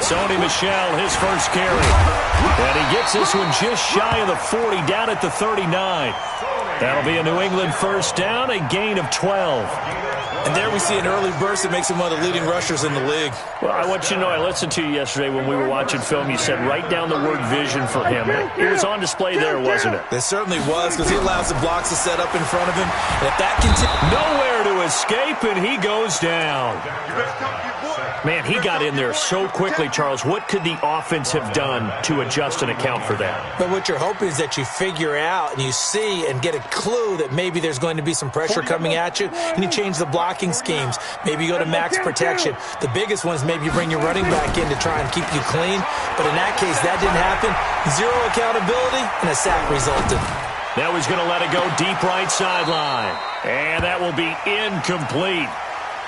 Sony Michel, his first carry. And he gets this one just shy of the 40, down at the 39. That'll be a New England first down, a gain of 12. And there we see an early burst that makes him one of the leading rushers in the league. Well, I want you to know, I listened to you yesterday when we were watching film. You said write down the word vision for him. It was on display there, wasn't it? It certainly was, because he allows the blocks to set up in front of him. And if that continues... Nowhere to escape, and he goes down. Man, he got in there so quickly, Charles. What could the offense have done to adjust and account for that? But what you're hoping is that you figure out and you see and get a clue that maybe there's going to be some pressure coming at you, and you change the blocking schemes. Maybe you go to max protection. The biggest one is maybe you bring your running back in to try and keep you clean. But in that case, that didn't happen. Zero accountability, and a sack resulted. Now he's going to let it go deep right sideline. And that will be incomplete.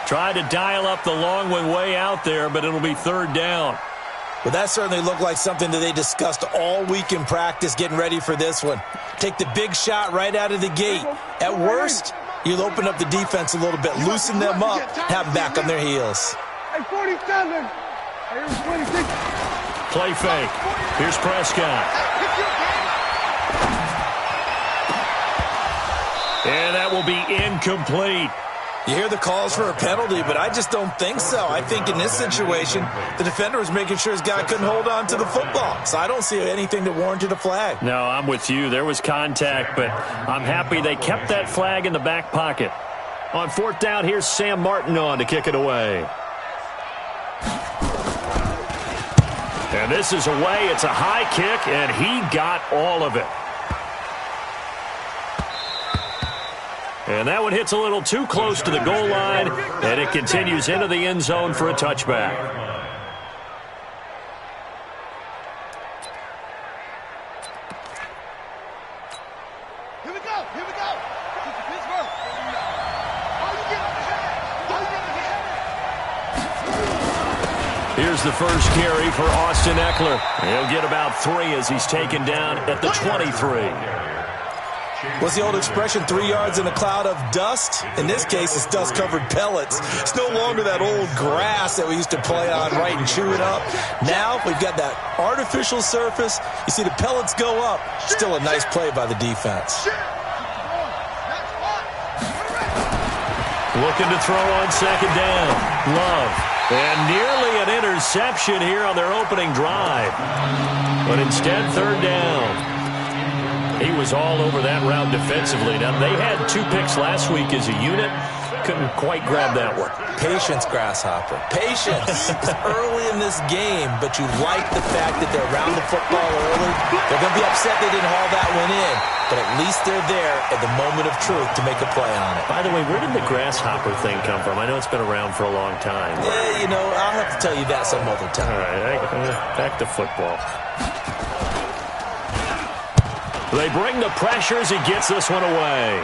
Tried to dial up the long one way out there, but it'll be third down. Well, that certainly looked like something that they discussed all week in practice getting ready for this one. Take the big shot right out of the gate. At worst, you'll open up the defense a little bit, loosen them up, have them back on their heels. Hey, 47. Here's 26. Play fake. Here's Prescott. And that will be incomplete. You hear the calls for a penalty, but I just don't think so. I think in this situation, the defender was making sure his guy couldn't hold on to the football. So I don't see anything that warranted a flag. No, I'm with you. There was contact, but I'm happy they kept that flag in the back pocket. On fourth down, here's Sam Martin on to kick it away. And this is away. It's a high kick, and he got all of it. And that one hits a little too close to the goal line, and it continues into the end zone for a touchback. Here we go. Here we go. Pittsburgh. Here's the first carry for Austin Eckler. He'll get about 3 as he's taken down at the 23. What's the old expression, 3 yards in a cloud of dust? In this case, it's dust-covered pellets. It's no longer that old grass that we used to play on, right, and chew it up. Now we've got that artificial surface. You see the pellets go up. Still a nice play by the defense. Looking to throw on second down. Love. And nearly an interception here on their opening drive. But instead, third down. He was all over that route defensively. Now, they had 2 picks last week as a unit. Couldn't quite grab that one. Patience, Grasshopper. Patience. It's early in this game, but you like the fact that they're around the football early. They're going to be upset they didn't haul that one in, but at least they're there at the moment of truth to make a play on it. By the way, where did the Grasshopper thing come from? I know it's been around for a long time. Yeah, you know, I'll have to tell you that some other time. All right, back to football. They bring the pressure as he gets this one away.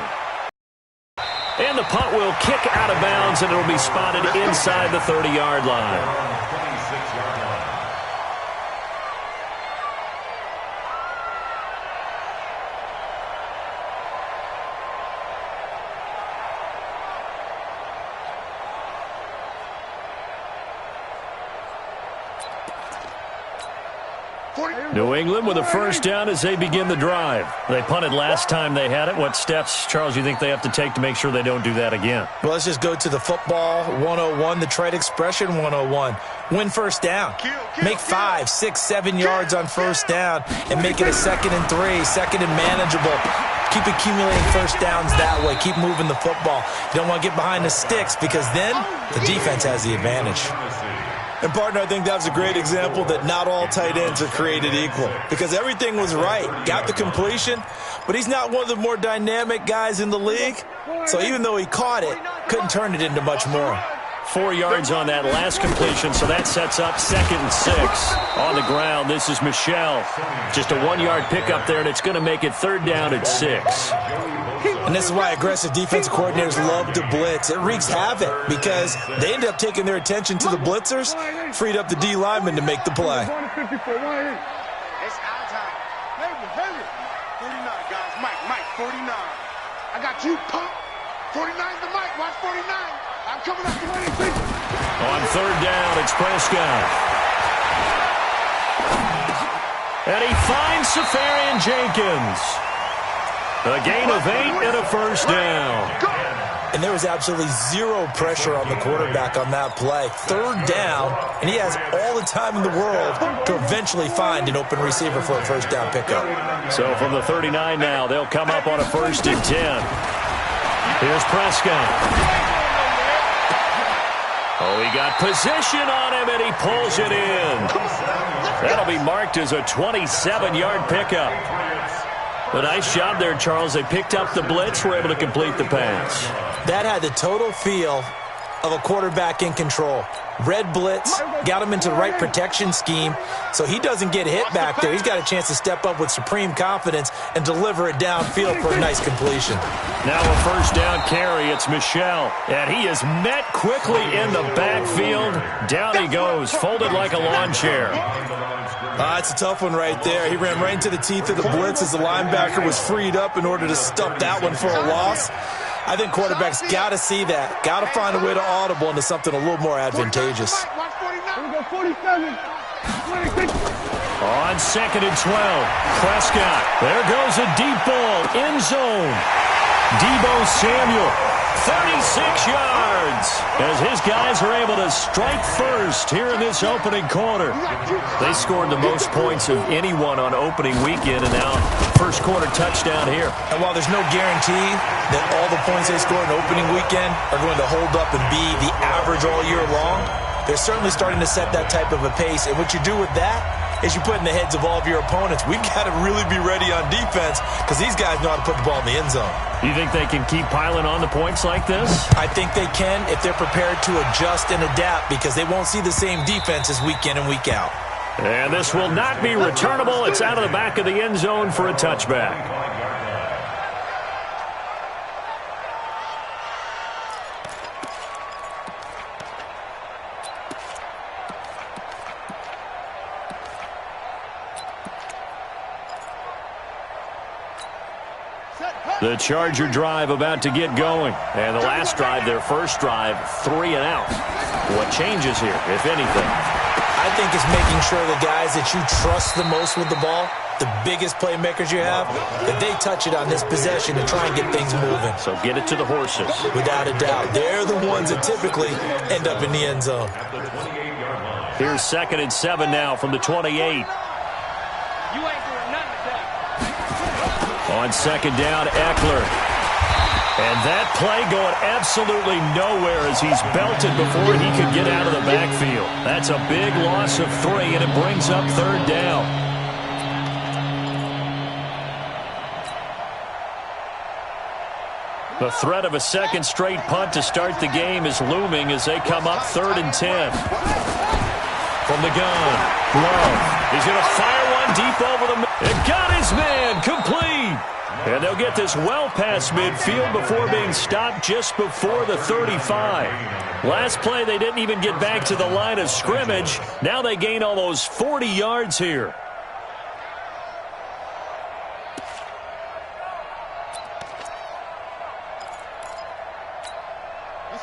And the punt will kick out of bounds, and it'll be spotted inside the 30-yard line. New England with a first down as they begin the drive. They punted last time they had it. What steps, Charles, you think they have to take to make sure they don't do that again? Well, let's just go to the football 101, the trade expression 101. Win first down. Make 5, 6, 7 yards on first down and make it a 2nd and 3, second and manageable. Keep accumulating first downs that way. Keep moving the football. You don't want to get behind the sticks because then the defense has the advantage. And, partner, I think that was a great example that not all tight ends are created equal because everything was right. Got the completion, but he's not one of the more dynamic guys in the league. So even though he caught it, couldn't turn it into much more. 4 yards on that last completion, so that sets up 2nd and 6. On the ground, this is Michel. Just a 1-yard pickup there, and it's going to make it third down at 6. And this is why aggressive defensive coordinators love to blitz. It wreaks havoc because they end up taking their attention to the blitzers, freed up the D lineman to make the play. It's our time. 49, guys. Mike, 49. I got you, pump. 49's the Mike. Watch 49. I On third down, it's Prescott. And he finds Safarian Jenkins. A gain of 8 and a first down. And there was absolutely zero pressure on the quarterback on that play. Third down, and he has all the time in the world to eventually find an open receiver for a first down pickup. So from the 39 now, they'll come up on a 1st and 10. Here's Prescott. Oh, he got position on him, and he pulls it in. That'll be marked as a 27-yard pickup. A nice job there, Charles. They picked up the blitz, were able to complete the pass. That had the total feel of a quarterback in control. Red blitz, got him into the right protection scheme, so he doesn't get hit back there. He's got a chance to step up with supreme confidence and deliver it downfield for a nice completion. Now a first down carry. It's Michel, and he is met quickly in the backfield. Down he goes, folded like a lawn chair. It's a tough one right there. He ran right into the teeth of the blitz as the linebacker was freed up in order to stuff that one for a loss. I think quarterbacks got to see that. Got to find a way to audible into something a little more advantageous. On 2nd and 12, Prescott. There goes a deep ball, end zone. Deebo Samuel, 36 yards, as his guys are able to strike first here in this opening quarter. They scored the most points of anyone on opening weekend, and now first quarter touchdown here. And while there's no guarantee that all the points they score in opening weekend are going to hold up and be the average all year long, they're certainly starting to set that type of a pace. And what you do with that is you put in the heads of all of your opponents, we've got to really be ready on defense because these guys know how to put the ball in the end zone. You think they can keep piling on the points like this? I think they can if they're prepared to adjust and adapt, because they won't see the same defenses week in and week out. And this will not be returnable. It's out of the back of the end zone for a touchback. The Charger drive about to get going. And the last drive, their first drive, 3 and out. What changes here, if anything? I think it's making sure the guys that you trust the most with the ball, the biggest playmakers you have, that they touch it on this possession and try and get things moving. So get it to the horses. Without a doubt. They're the ones that typically end up in the end zone. Here's 2nd and 7 now from the 28. On 2nd down, Eckler. And that play going absolutely nowhere as he's belted before he could get out of the backfield. That's a big loss of 3, and it brings up 3rd down. The threat of a second straight punt to start the game is looming as they come up 3rd and 10. From the gun, Love. He's going to fire one deep over the middle. It got his man, complete. And they'll get this well past midfield before being stopped just before the 35. Last play, they didn't even get back to the line of scrimmage. Now they gain almost 40 yards here.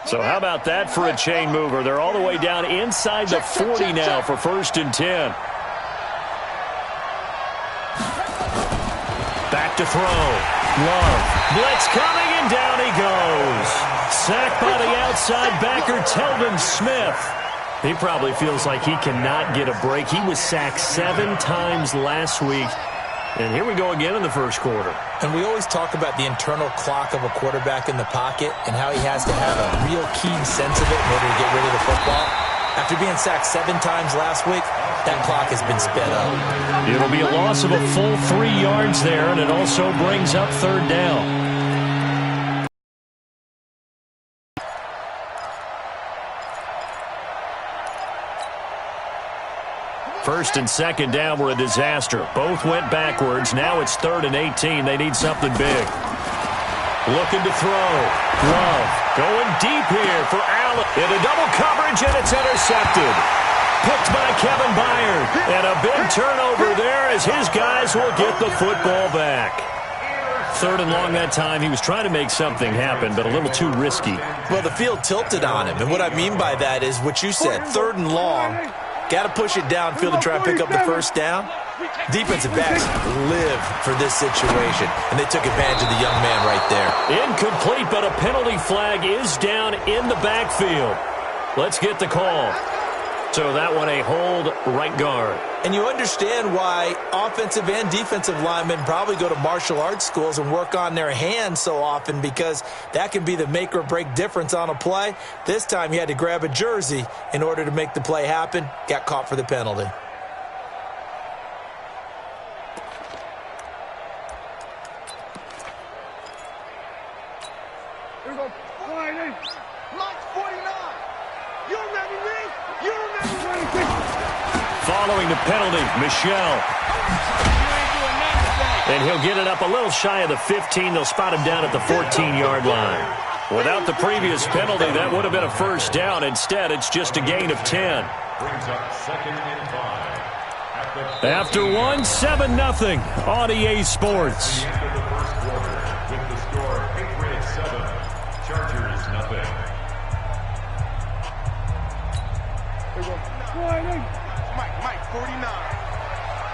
So how about that for a chain mover? They're all the way down inside the 40 now for 1st and 10. Back to throw. Love. Blitz coming, and down he goes. Sacked by the outside backer, Telvin Smith. He probably feels like he cannot get a break. He was sacked 7 times last week. And here we go again in the first quarter. And we always talk about the internal clock of a quarterback in the pocket and how he has to have a real keen sense of it in order to get rid of the football. After being sacked 7 times last week, that clock has been sped up. It'll be a loss of a full 3 yards there, and it also brings up 3rd down. First and 2nd down were a disaster. Both went backwards. Now it's 3rd and 18. They need something big. Looking to throw. Love going deep here for Allen. Into double coverage, and it's intercepted. Picked by Kevin Byard. And a big turnover there as his guys will get the football back. 3rd and long that time. He was trying to make something happen, but a little too risky. Well, the field tilted on him, and what I mean by that is what you said, 3rd and long. Got to push it downfield to try and pick up the first down. Defensive backs live for this situation, and they took advantage of the young man right there. Incomplete, but a penalty flag is down in the backfield. Let's get the call. So that one a hold, right guard. And you understand why offensive and defensive linemen probably go to martial arts schools and work on their hands so often, because that can be the make or break difference on a play. This time he had to grab a jersey in order to make the play happen. Got caught for the penalty. Here we go. Mike 49. You remember me? You remember me? Following the penalty, Michelle. And he'll get it up a little shy of the 15. They'll spot him down at the 14-yard line. Without the previous penalty, that would have been a first down. Instead, it's just a gain of 10. After one, 7-0 on EA Sports. Mike 49.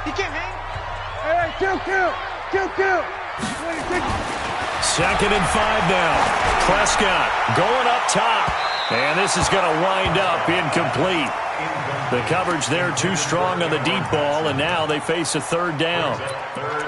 He can't hang. Hey, kill. 26. 2nd and 5 now. Prescott going up top. And this is going to wind up incomplete. The coverage there too strong on the deep ball, and now they face a 3rd down.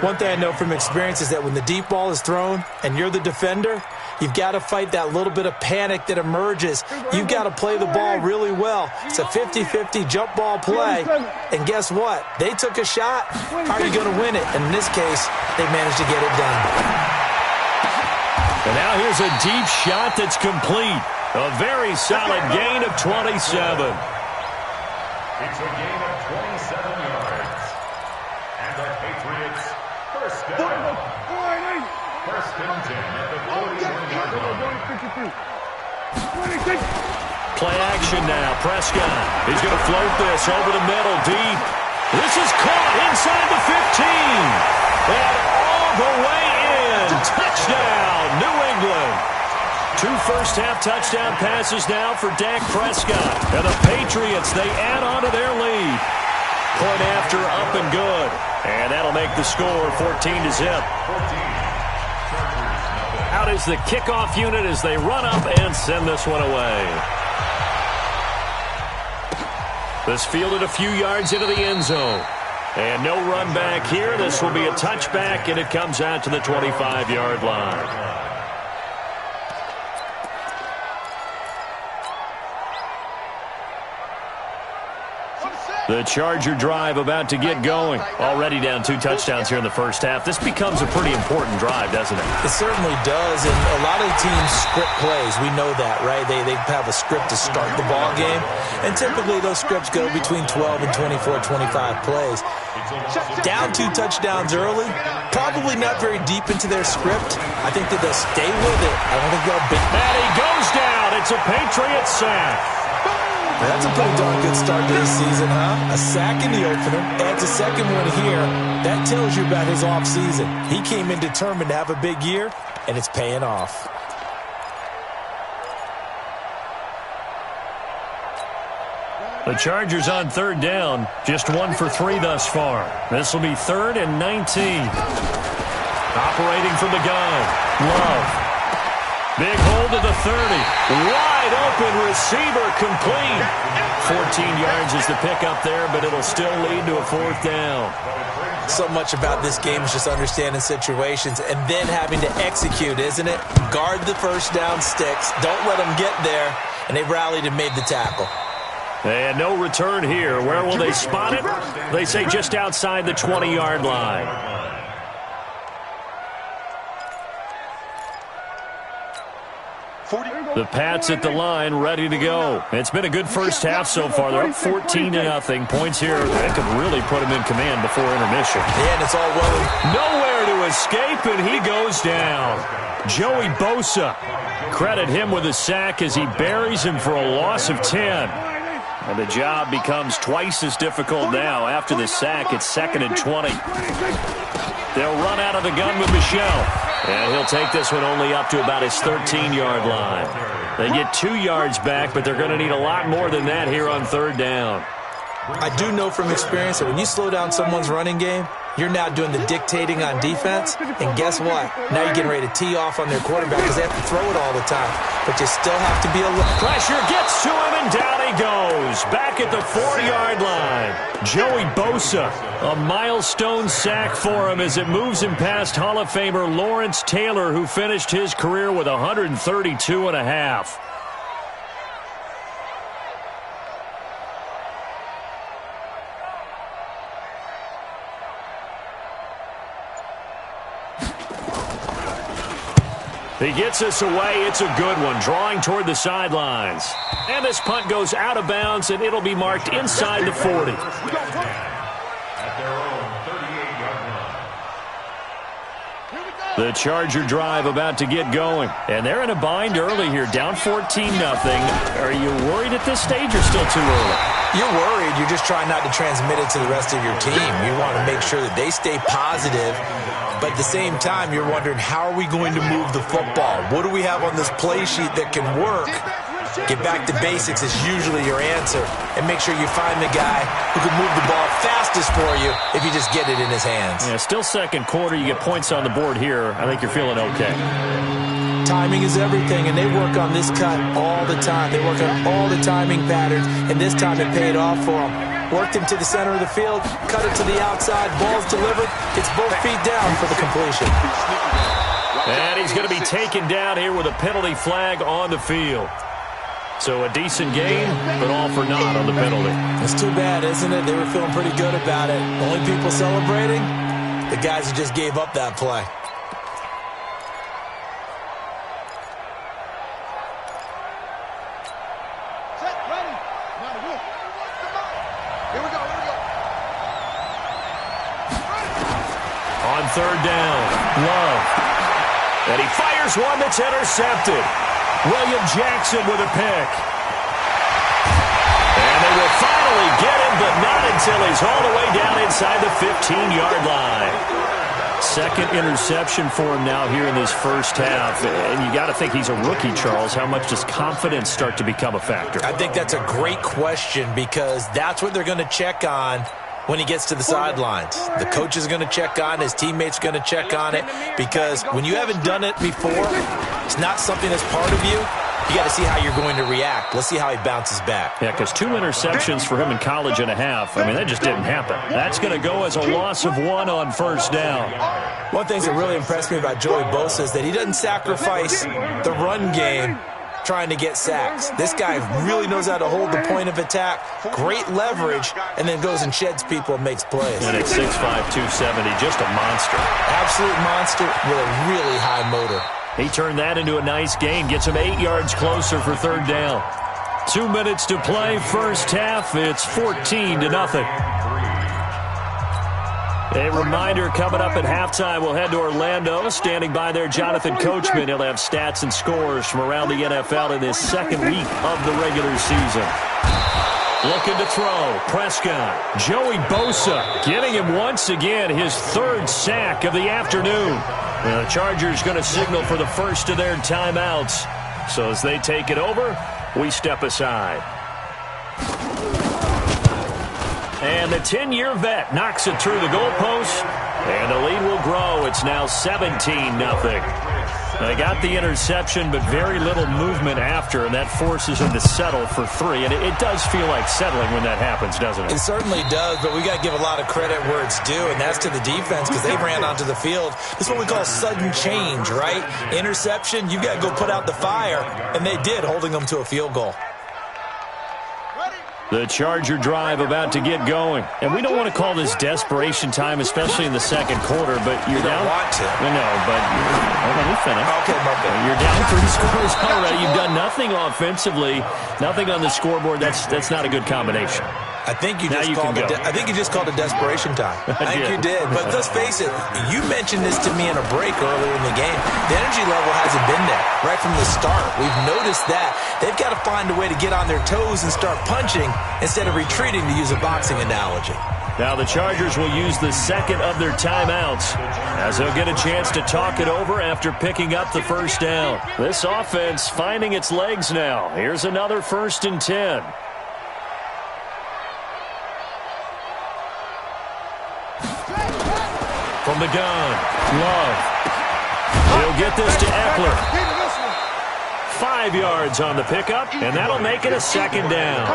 One thing I know from experience is that when the deep ball is thrown and you're the defender, you've got to fight that little bit of panic that emerges. You've got to play the ball really well. It's a 50-50 jump ball play. And guess what? They took a shot. How are you going to win it? And in this case, they managed to get it done. And now here's a deep shot that's complete. A very solid gain of 27. It's a gain of 27 yards. And the Patriots first down. First and 10 at the 41-yard line. Play action now. Prescott. He's going to float this over the middle deep. This is caught inside the 15. And all the way in. Touchdown, New England. 2 first-half touchdown passes now for Dak Prescott. And the Patriots, they add on to their lead. Point after, up and good. And that'll make the score 14-0. Out is the kickoff unit as they run up and send this one away. This fielded a few yards into the end zone. And no run back here. This will be a touchback, and it comes out to the 25-yard line. The Charger drive about to get going. Already down 2 touchdowns here in the first half. This becomes a pretty important drive, doesn't it? It certainly does, and a lot of teams script plays. We know that, right? They have a script to start the ball game, and typically those scripts go between 12 and 24, 25 plays. Down 2 touchdowns early, probably not very deep into their script. I think that they'll stay with it. I don't think they'll be. And he goes down. It's a Patriot sack. That's a pretty darn good start to this season, huh? A sack in the opener, adds a second one here. That tells you about his offseason. He came in determined to have a big year, and it's paying off. The Chargers on 3rd down, just 1 for 3 thus far. This will be 3rd and 19. Operating from the gun, Love. Big hold to the 30. Wide open receiver complete. 14 yards is the pickup there, but it'll still lead to a 4th down. So much about this game is just understanding situations and then having to execute, isn't it? Guard the first down sticks. Don't let them get there. And they rallied and made the tackle. And no return here. Where will they spot it? They say just outside the 20-yard line. The Pats at the line, ready to go. It's been a good first half so far. They're up 14-0. Points here that could really put them in command before intermission. Yeah, and it's all well. Nowhere to escape, and he goes down. Joey Bosa. Credit him with a sack as he buries him for a loss of 10. And the job becomes twice as difficult now. After the sack, it's 2nd and 20. They'll run out of the gun with Michelle. And he'll take this one only up to about his 13-yard line. They get 2 yards back, but they're going to need a lot more than that here on third down. I do know from experience that when you slow down someone's running game, you're now doing the dictating on defense, and guess what? Now you're getting ready to tee off on their quarterback because they have to throw it all the time. But you still have to be alert. Pressure gets to him, and down he goes. Back at the 4-yard line. Joey Bosa, a milestone sack for him as it moves him past Hall of Famer Lawrence Taylor, who finished his career with 132.5. He gets us away. It's a good one, drawing toward the sidelines. And this punt goes out of bounds, and it'll be marked inside the 40. The Charger drive about to get going. And they're in a bind early here, down 14-0. Are you worried at this stage or still too early? You're worried. You're just trying not to transmit it to the rest of your team. You want to make sure that they stay positive. But at the same time, you're wondering, how are we going to move the football? What do we have on this play sheet that can work? Get back to basics is usually your answer. And make sure you find the guy who can move the ball fastest for you if you just get it in his hands. Yeah, still second quarter. You get points on the board here. I think you're feeling okay. Timing is everything, and they work on this cut all the time. They work on all the timing patterns, and this time it paid off for them. Worked him to the center of the field, cut it to the outside, ball's delivered. It's both feet down for the completion. And he's going to be taken down here with a penalty flag on the field. So a decent game, but all for naught on the penalty. It's too bad, isn't it? They were feeling pretty good about it. Only people celebrating, the guys who just gave up that play. Third down, Love. And he fires one that's intercepted. William Jackson with a pick. And they will finally get him, but not until he's all the way down inside the 15-yard line. Second interception for him now here in this first half. And you got to think he's a rookie, Charles. How much does confidence start to become a factor? I think that's a great question because that's what they're going to check on when he gets to the sidelines. The coach is going to check on, his teammates are going to check on it, because when you haven't done it before, it's not something that's part of you. You got to see how you're going to react. Let's see how he bounces back. Yeah, because 2 interceptions for him in college and a half. I mean, that just didn't happen. That's going to go as a loss of 1 on first down. One of the things that really impressed me about Joey Bosa is that he doesn't sacrifice the run game trying to get sacks. This guy really knows how to hold the point of attack, great leverage, and then goes and sheds people and makes plays. And at 6'5", 270, just a monster. Absolute monster with a really high motor. He turned that into a nice gain, gets him 8 yards closer for third down. 2 minutes to play, first half. It's 14-0. A reminder, coming up at halftime, we'll head to Orlando. Standing by there, Jonathan Coachman. He'll have stats and scores from around the NFL in this second week of the regular season. Looking to throw, Prescott. Joey Bosa getting him once again his third sack of the afternoon. The Chargers going to signal for the first of their timeouts. So as they take it over, we step aside. And the 10-year vet knocks it through the goalpost, and the lead will grow. It's now 17-0. They got the interception, but very little movement after, and that forces them to settle for 3. And it does feel like settling when that happens, doesn't it? It certainly does, but we got to give a lot of credit where it's due, and that's to the defense because they ran onto the field. This is what we call sudden change, right? Interception, you got to go put out the fire, and they did, holding them to a field goal. The Charger drive about to get going. And we don't want to call this desperation time, especially in the second quarter, but you're down. You don't want to. I know, but let me finish. Okay, Mark. You're down 3 scores already. You've done nothing offensively, nothing on the scoreboard. That's not a good combination. I think you just called it desperation time. I think you did. But let's face it, you mentioned this to me in a break earlier in the game. The energy level hasn't been there right from the start. We've noticed that. They've got to find a way to get on their toes and start punching instead of retreating, to use a boxing analogy. Now the Chargers will use the second of their timeouts as they'll get a chance to talk it over after picking up the first down. This offense finding its legs now. Here's another 1st and 10. From the gun, Love. He'll get this to Eckler. 5 yards on the pickup, and that'll make it a 2nd down.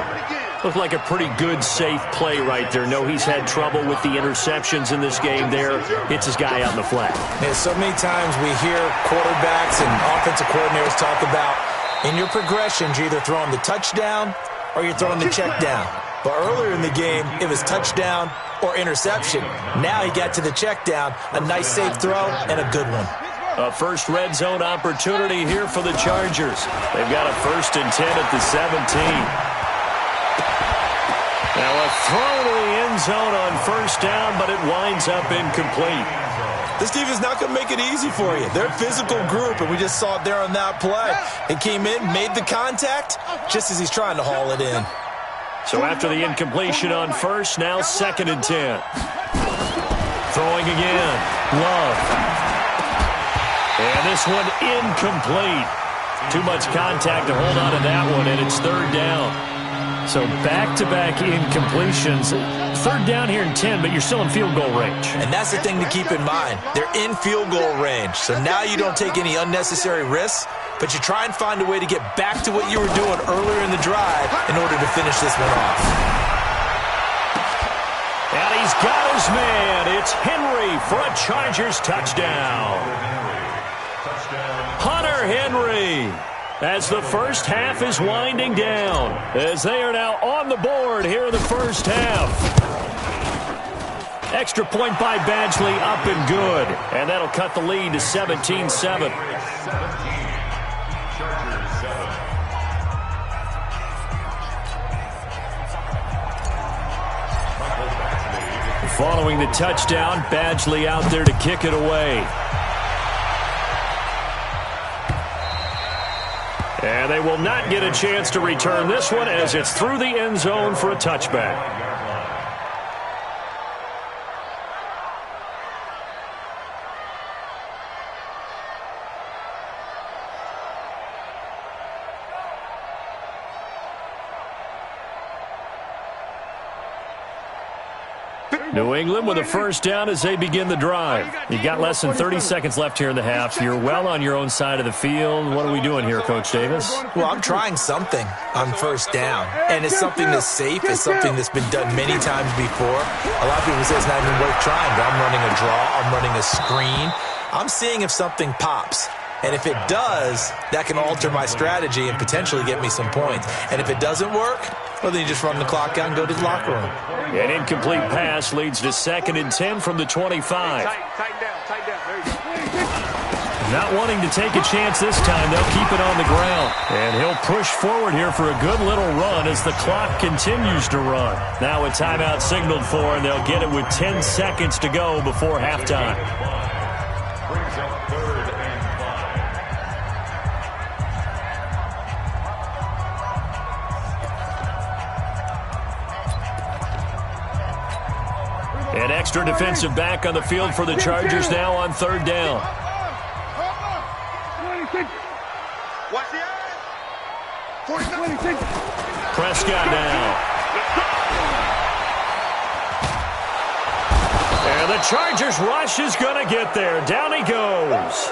Looked like a pretty good, safe play right there. No, he's had trouble with the interceptions in this game there. Hits his guy out in the flat. Yeah, so many times we hear quarterbacks and offensive coordinators talk about, in your progressions, you're either throwing the touchdown or you're throwing the check down. But earlier in the game, it was touchdown or interception. Now he got to the check down, a nice safe throw, and a good one. A first red zone opportunity here for the Chargers. They've got a 1st and 10 at the 17. Now a throw to the end zone on 1st down, but it winds up incomplete. This defense not going to make it easy for you. They're a physical group, and we just saw it there on that play. It came in, made the contact, just as he's trying to haul it in. So after the incompletion on 1st, now 2nd and 10. Throwing again. Love. And this one incomplete. Too much contact to hold on to that one, and it's 3rd down. So back-to-back incompletions. 3rd down here in 10, but you're still in field goal range. And that's the thing to keep in mind. They're in field goal range. So now you don't take any unnecessary risks, but you try and find a way to get back to what you were doing earlier in the drive in order to finish this one off. And he's got his man. It's Henry for a Chargers touchdown. Hunter Henry, as the first half is winding down, as they are now on the board here in the first half. Extra point by Badgley, up and good. And that'll cut the lead to 17-7. Following the touchdown, Badgley out there to kick it away. And they will not get a chance to return this one as it's through the end zone for a touchback. New England with a 1st down as they begin the drive. You've got less than 30 seconds left here in the half. You're well on your own side of the field. What are we doing here, Coach Davis? Well, I'm trying something on 1st down. And it's something that's safe. It's something that's been done many times before. A lot of people say it's not even worth trying, but I'm running a draw. I'm running a screen. I'm seeing if something pops. And if it does, that can alter my strategy and potentially get me some points. And if it doesn't work, well, then you just run the clock out and go to the locker room. An incomplete pass leads to 2nd and 10 from the 25. Tighten down. There you go. Not wanting to take a chance this time, they'll keep it on the ground. And he'll push forward here for a good little run as the clock continues to run. Now a timeout signaled for, and they'll get it with 10 seconds to go before halftime. Brings up 3rd and 5. An extra defensive back on the field for the Chargers now on 3rd down. Watch the eye. Prescott now. And the Chargers rush is going to get there. Down he goes.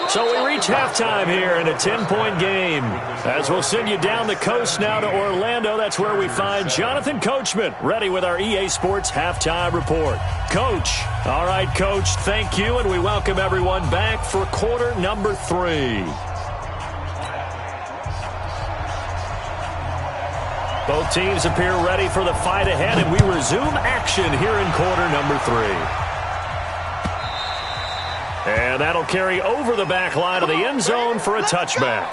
So we reach halftime here in a 10-point game. As we'll send you down the coast now to Orlando, that's where we find Jonathan Coachman, ready with our EA Sports Halftime Report. Coach. All right, Coach, thank you, and we welcome everyone back for quarter number 3. Both teams appear ready for the fight ahead, and we resume action here in quarter number 3. And that'll carry over the back line of the end zone for a touchback.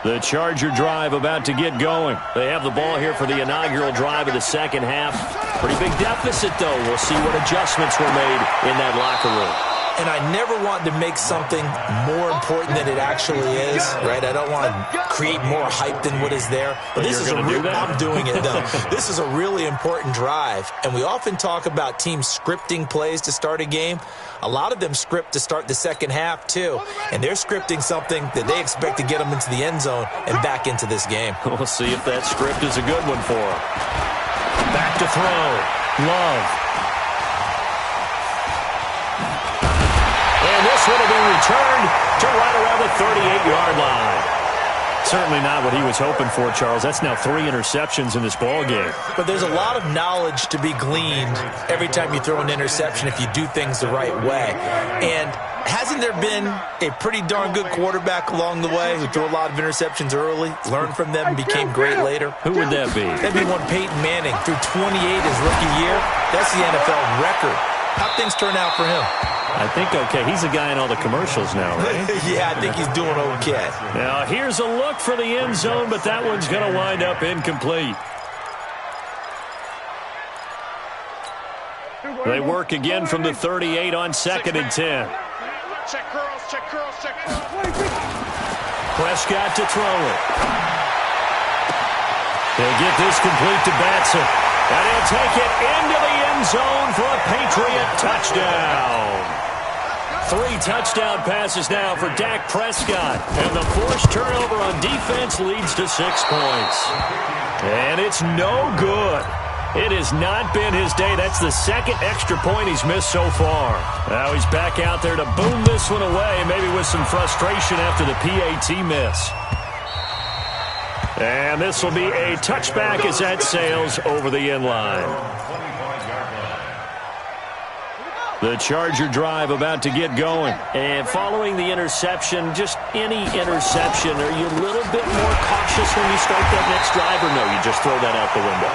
The Charger drive about to get going. They have the ball here for the inaugural drive of the second half. Pretty big deficit, though. We'll see what adjustments were made in that locker room. and I never want to make something more important than it actually is, right? I don't want to create more hype than what is there. But this is I'm doing it, though. This is a really important drive, and we often talk about teams scripting plays to start a game. A lot of them script to start the second half, too, and they're scripting something that they expect to get them into the end zone and back into this game. We'll see if that script is a good one for them. Back to throw. Love. And this one will be returned to right around the 38-yard line. Certainly not what he was hoping for, Charles. That's now 3 interceptions in this ball game. But there's a lot of knowledge to be gleaned every time you throw an interception if you do things the right way. And hasn't there been a pretty darn good quarterback along the way who threw a lot of interceptions early, learned from them, and became great later? Who would that be? That'd be one Peyton Manning. Threw 28 his rookie year. That's the NFL record. How'd things turn out for him? I think okay. He's a guy in all the commercials now, right? Yeah, I think he's doing okay. Now, here's a look for the end zone, but that one's going to wind up incomplete. They work again from the 38 on 2nd and 10. Check curls, check curls, check curls. Prescott to throw it. He'll get this complete to Batson. And he'll take it into the end zone for a Patriot touchdown. 3 touchdown passes now for Dak Prescott. And the forced turnover on defense leads to 6 points. And it's no good. It has not been his day. That's the 2nd extra point he's missed so far. Now he's back out there to boom this one away, maybe with some frustration after the PAT miss. And this will be a touchback as that sails over the end line. The Charger drive about to get going. And following the interception, just any interception, are you a little bit more cautious when you start that next drive, or no, you just throw that out the window?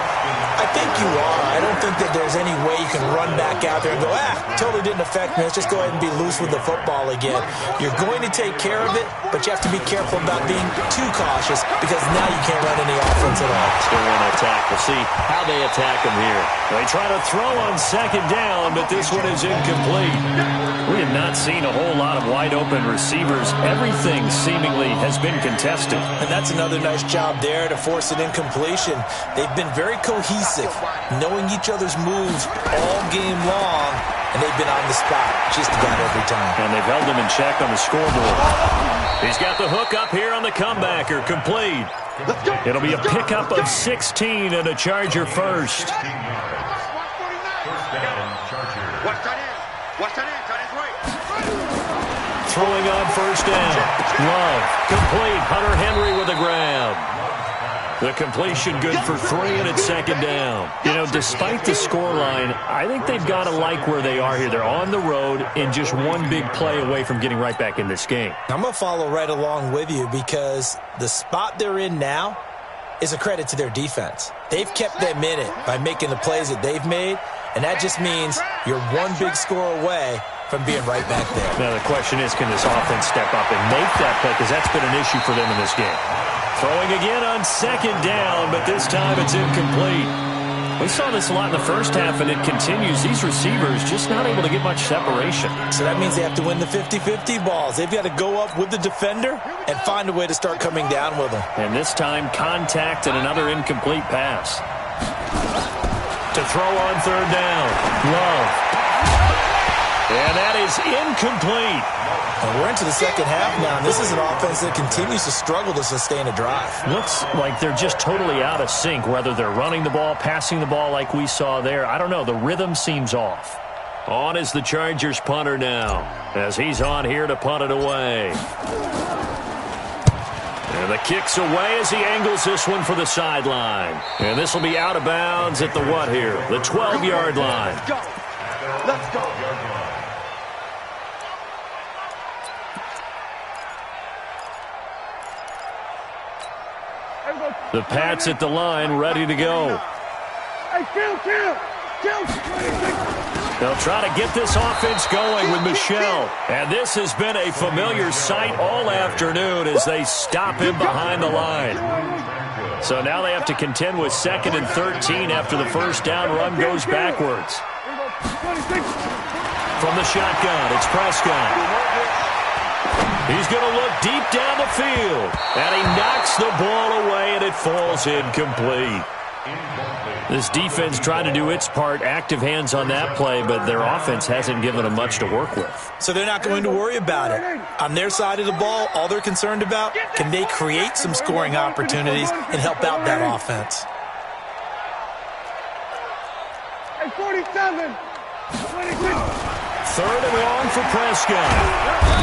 I think you are. I don't think that there's any way you can run back out there and go, totally didn't affect me. Let's just go ahead and be loose with the football again. You're going to take care of it, but you have to be careful about being too cautious because now you can't run any offense at all. Still want to attack. We'll see how they attack him here. They try to throw on 2nd down, but this one is incomplete. We have not seen a whole lot of wide-open receivers. Everything seemingly has been contested. And that's another nice job there to force an incompletion. They've been very cohesive, knowing each other's moves all game long, and they've been on the spot just about every time. And they've held them in check on the scoreboard. He's got the hook up here on the comebacker, complete. It'll be a pickup of 16 and a Charger first. Throwing on 1st down. Love, complete. Hunter Henry with a grab. The completion good for 3, and it's 2nd down. You know, despite the scoreline, I think they've got to like where they are here. They're on the road and just one big play away from getting right back in this game. I'm going to follow right along with you because the spot they're in now is a credit to their defense. They've kept them in it by making the plays that they've made, and that just means you're one big score away from being right back there. Now, the question is, can this offense step up and make that play? Because that's been an issue for them in this game. Throwing again on 2nd down, but this time it's incomplete. We saw this a lot in the first half, and it continues. These receivers just not able to get much separation. So that means they have to win the 50-50 balls. They've got to go up with the defender and find a way to start coming down with them. And this time, contact and another incomplete pass. To throw on 3rd down. Love. And that is incomplete. And we're into the second half now, and this is an offense that continues to struggle to sustain a drive. Looks like they're just totally out of sync, whether they're running the ball, passing the ball like we saw there. I don't know. The rhythm seems off. On is the Chargers punter now, as he's on here to punt it away. And the kick's away as he angles this one for the sideline. And this will be out of bounds at the what here? The 12-yard line. Let's go. Let's go. The Pats at the line, ready to go. Hey, kill. They'll try to get this offense going with Michel. And this has been a familiar sight all afternoon as they stop him behind the line. So now they have to contend with 2nd and 13 after the 1st down run goes backwards. from the shotgun. It's Prescott. He's going to look deep down the field. And he knocks the ball away, and it falls incomplete. This defense tried to do its part, active hands on that play, but their offense hasn't given them much to work with. So they're not going to worry about it. On their side of the ball, all they're concerned about, can they create some scoring opportunities and help out that offense? Hey, 47. 26. Third and long for Prescott.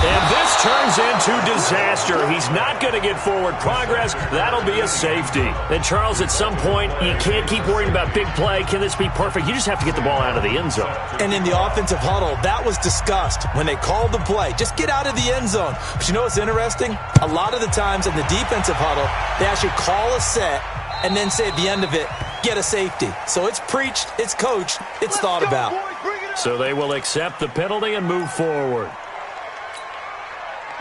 And this turns into disaster. He's not going to get forward progress. That'll be a safety. And, Charles, at some point, you can't keep worrying about big play. Can this be perfect? You just have to get the ball out of the end zone. And in the offensive huddle, that was discussed when they called the play. Just get out of the end zone. But you know what's interesting? A lot of the times in the defensive huddle, they actually call a set and then say at the end of it, get a safety. So it's preached, it's coached, it's thought about. So they will accept the penalty and move forward.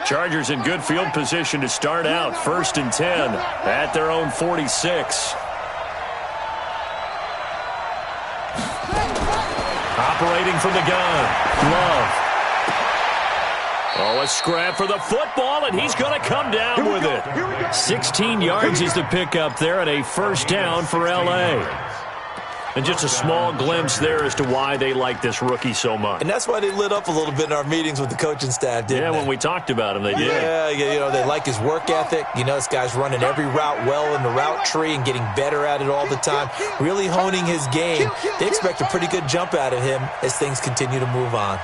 Chargers in good field position to start out. 1st and 10 at their own 46. Operating from the gun. Love. Oh, a scrap for the football, and he's going to come down with it. 16 yards is the pickup there, and a 1st down for L.A. And just a small glimpse there as to why they like this rookie so much. And that's why they lit up a little bit in our meetings with the coaching staff, didn't they? When we talked about him, they did. Yeah, you know, they like his work ethic. You know, this guy's running every route well in the route tree and getting better at it all the time, really honing his game. They expect a pretty good jump out of him as things continue to move on.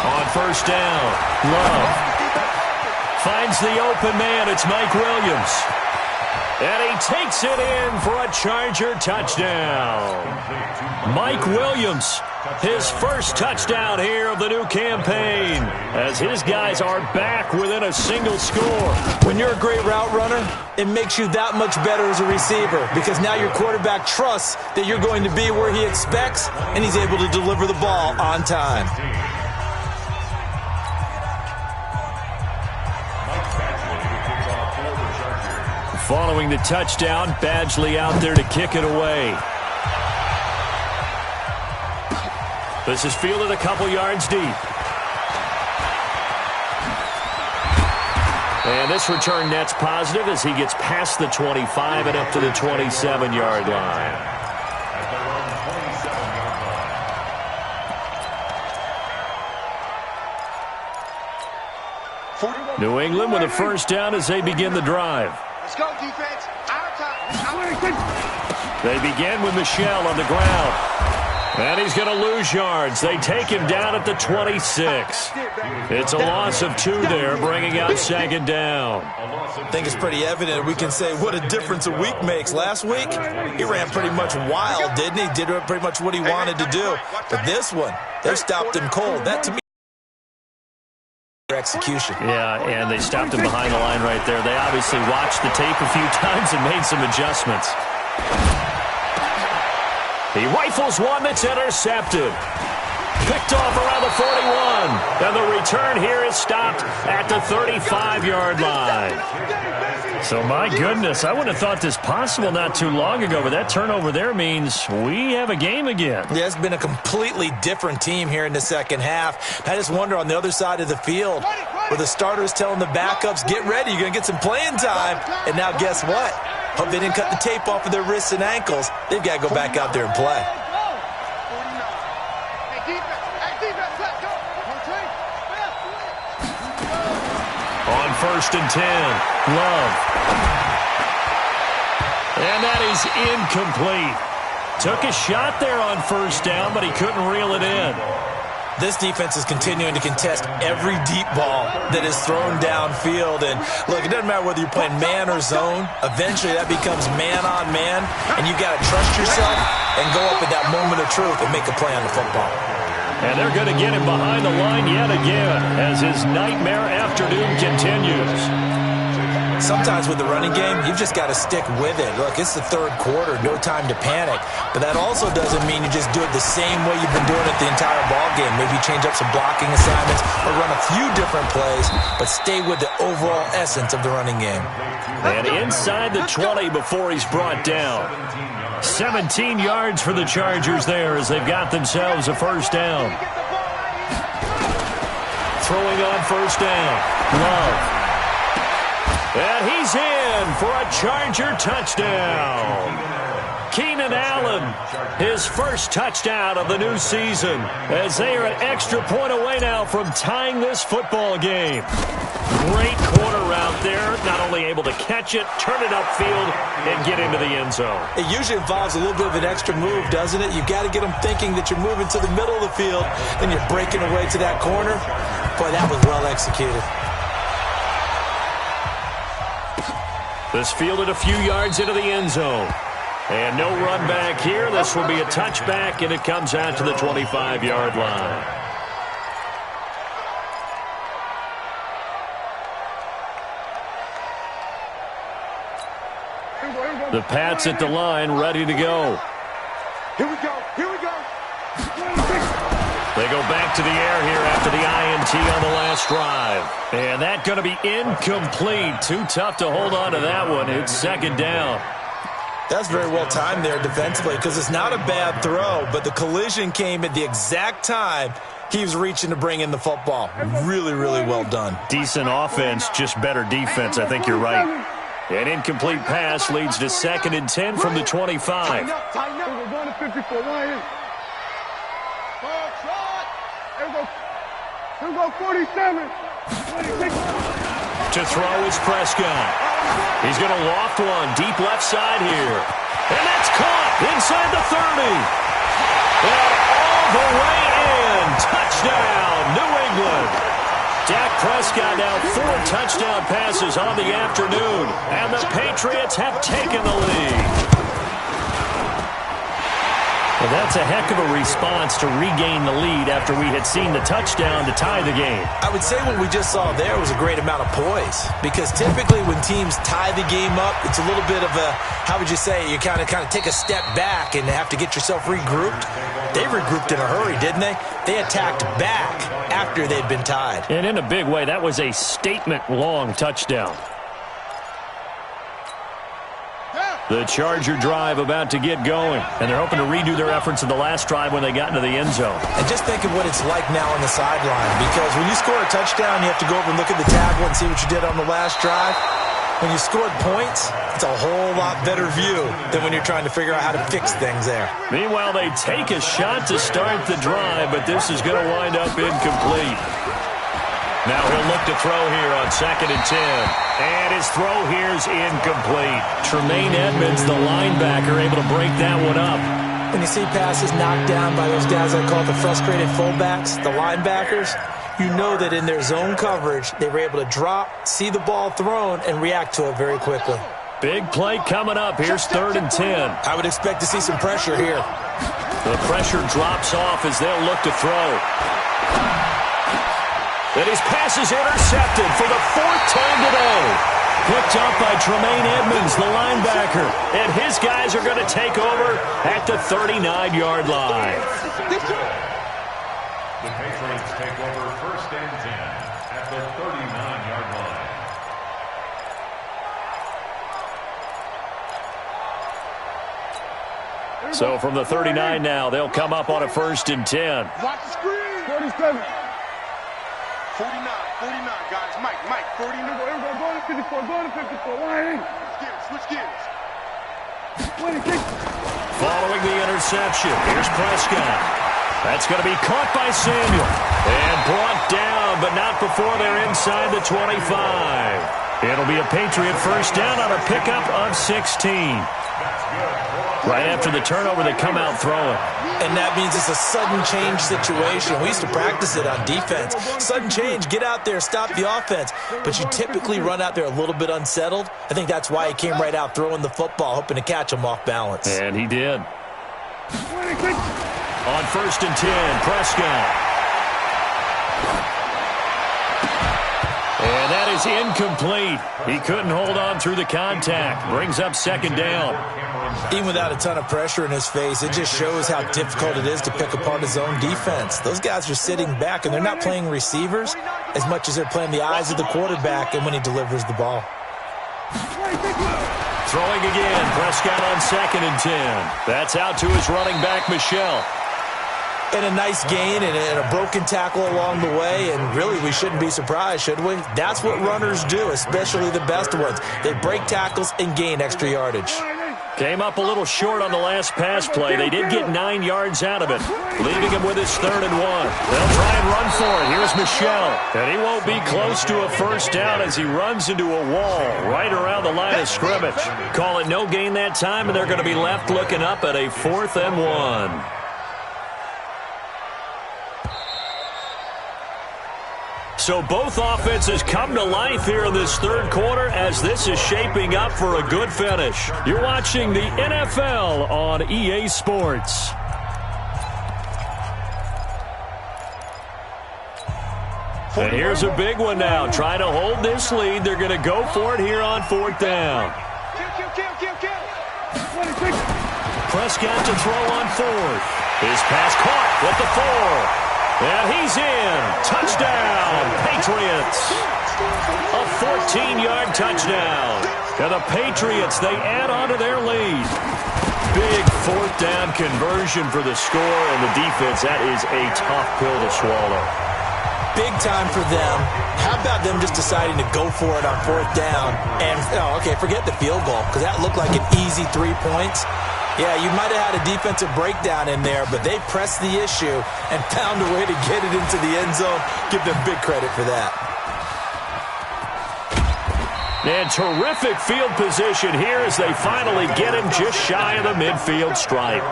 On 1st down, Love finds the open man. It's Mike Williams. And he takes it in for a Charger touchdown. Mike Williams, his first touchdown here of the new campaign, as his guys are back within a single score. When you're a great route runner, it makes you that much better as a receiver, because now your quarterback trusts that you're going to be where he expects, and he's able to deliver the ball on time. Following the touchdown, Badgley out there to kick it away. This is fielded a couple yards deep. And this return net's positive as he gets past the 25 and up to the 27-yard line. New England with a 1st down as they begin the drive. Let's go, defense. Out of time. They begin with Michel on the ground. And he's going to lose yards. They take him down at the 26. It's a loss of 2 there, bringing out 2nd down. I think it's pretty evident. We can say what a difference a week makes. Last week, he ran pretty much wild, didn't he? Did pretty much what he wanted to do. But this one, they stopped him cold. That, to me, execution. Yeah, and they stopped him behind the line right there. They obviously watched the tape a few times and made some adjustments. He rifles one that's intercepted. Picked off around the 41. And the return here is stopped at the 35-yard line. So, my goodness, I wouldn't have thought this possible not too long ago, but that turnover there means we have a game again. Yeah, it's been a completely different team here in the second half. I just wonder on the other side of the field, where the starters telling the backups, get ready, you're going to get some playing time. And now guess what? Hope they didn't cut the tape off of their wrists and ankles. They've got to go back out there and play. On 1st and 10, Love. And that is incomplete. Took a shot there on 1st down, but he couldn't reel it in. This defense is continuing to contest every deep ball that is thrown downfield. And, look, it doesn't matter whether you're playing man or zone. Eventually, that becomes man on man, and you've got to trust yourself and go up at that moment of truth and make a play on the football. And they're going to get him behind the line yet again as his nightmare afternoon continues. Sometimes with the running game, you've just got to stick with it. Look, it's the third quarter, no time to panic. But that also doesn't mean you just do it the same way you've been doing it the entire ball game. Maybe change up some blocking assignments or run a few different plays, but stay with the overall essence of the running game. And inside the 20 before he's brought down. 17 yards for the Chargers there as they've got themselves a first down. Throwing on first down. Love. And he's in for a Charger touchdown. Keenan Allen, his first touchdown of the new season, as they are an extra point away now from tying this football game. Great corner route there, not only able to catch it, turn it upfield, and get into the end zone. It usually involves a little bit of an extra move, doesn't it? You've got to get them thinking that you're moving to the middle of the field, and you're breaking away to that corner. Boy, that was well executed. This fielded a few yards into the end zone. And no run back here. This will be a touchback, and it comes out to the 25-yard line. The Pats at the line, ready to go. Here we go. Here we go. They go back to the air here after the INT on the last drive. And that's going to be incomplete. Too tough to hold on to that one. It's second down. That's very well timed there defensively because it's not a bad throw, but the collision came at the exact time he was reaching to bring in the football. Really, really well done. Decent offense, just better defense. I think you're right. An incomplete pass leads to 2nd and 10 from the 25. Tighten up. We're going to 54. Here we go 47. 26. To throw is Prescott. He's going to loft one deep left side here. And that's caught inside the 30. And all the way in. Touchdown, New England. Dak Prescott now 4 touchdown passes on the afternoon. And the Patriots have taken the lead. Well, that's a heck of a response to regain the lead after we had seen the touchdown to tie the game. I would say what we just saw there was a great amount of poise because typically when teams tie the game up, it's a little bit of a, how would you say, you kind of take a step back and have to get yourself regrouped. They regrouped in a hurry, didn't they? They attacked back after they'd been tied. And in a big way, that was a statement-long touchdown. The Charger drive about to get going, and they're hoping to redo their efforts in the last drive when they got into the end zone. And just think of what it's like now on the sideline, because when you score a touchdown, you have to go over and look at the tablet and see what you did on the last drive. When you scored points, it's a whole lot better view than when you're trying to figure out how to fix things there. Meanwhile, they take a shot to start the drive, but this is going to wind up incomplete. Now he'll look to throw here on 2nd and 10. And his throw here's incomplete. Tremaine Edmonds, the linebacker, able to break that one up. When you see passes knocked down by those guys I call the frustrated fullbacks, the linebackers, you know that in their zone coverage, they were able to drop, see the ball thrown, and react to it very quickly. Big play coming up. Here's 3rd and 10. I would expect to see some pressure here. The pressure drops off as they'll look to throw. And his pass is intercepted for the 4th time today. Picked up by Tremaine Edmonds, the linebacker. And his guys are going to take over at the 39-yard line. The Patriots take over 1st and 10 at the 39-yard line. So from the 39 now, they'll come up on a 1st and 10. Watch the screen. 47. 49, guys. Mike, 40. Go to 54, go to 54. Switch gears. 26. Following the interception, here's Prescott. That's going to be caught by Samuel. And brought down, but not before they're inside the 25. It'll be a Patriot first down on a pickup of 16. Right after the turnover, they come out throwing. And that means it's a sudden change situation. We used to practice it on defense. Sudden change, get out there, stop the offense. But you typically run out there a little bit unsettled. I think that's why he came right out throwing the football, hoping to catch him off balance. And he did. 26. On 1st and 10, Prescott. And that is is incomplete. He couldn't hold on through the contact. Brings up second down. Even without a ton of pressure in his face, it just shows how difficult it is to pick apart his own defense. Those guys are sitting back, and they're not playing receivers as much as they're playing the eyes of the quarterback and when he delivers the ball. Throwing again. Prescott on 2nd and 10. That's out to his running back, Michel. And a nice gain and a broken tackle along the way, and really we shouldn't be surprised, should we? That's what runners do, especially the best ones. They break tackles and gain extra yardage. Came up a little short on the last pass play. They did get 9 yards out of it, leaving him with his 3rd and 1. They'll try and run for it. Here's Michel. And he won't be close to a first down as he runs into a wall right around the line of scrimmage. Call it no gain that time, and they're going to be left looking up at a 4th and 1. So both offenses come to life here in this 3rd quarter as this is shaping up for a good finish. You're watching the NFL on EA Sports. And here's a big one now. Trying to hold this lead. They're going to go for it here on 4th down. Prescott to throw on 4th. His pass caught with the 4. And he's in. Touchdown, Patriots. A 14-yard touchdown. And the Patriots, they add on to their lead. Big 4th down conversion for the score, and the defense, that is a tough pill to swallow. Big time for them. How about them just deciding to go for it on 4th down? And, forget the field goal, because that looked like an easy 3 points. Yeah, you might have had a defensive breakdown in there, but they pressed the issue and found a way to get it into the end zone. Give them big credit for that. And terrific field position here as they finally get him just shy of the midfield stripe.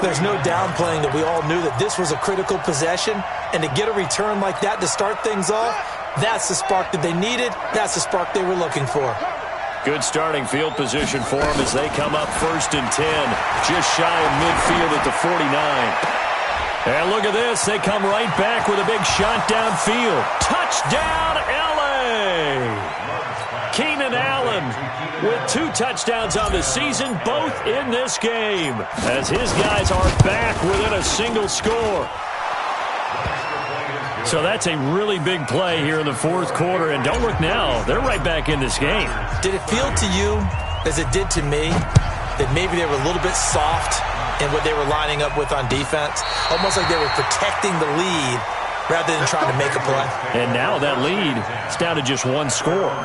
There's no downplaying that we all knew that this was a critical possession, and to get a return like that to start things off, that's the spark that they needed. That's the spark they were looking for. Good starting field position for them as they come up 1st and 10, just shy of midfield at the 49. And look at this. They come right back with a big shot downfield. Touchdown, L.A. Keenan Allen with 2 touchdowns on the season, both in this game, as his guys are back within a single score. So that's a really big play here in the 4th quarter. And don't look now. They're right back in this game. Did it feel to you, as it did to me, that maybe they were a little bit soft in what they were lining up with on defense? Almost like they were protecting the lead rather than trying to make a play. And now that lead is down to just 1 score.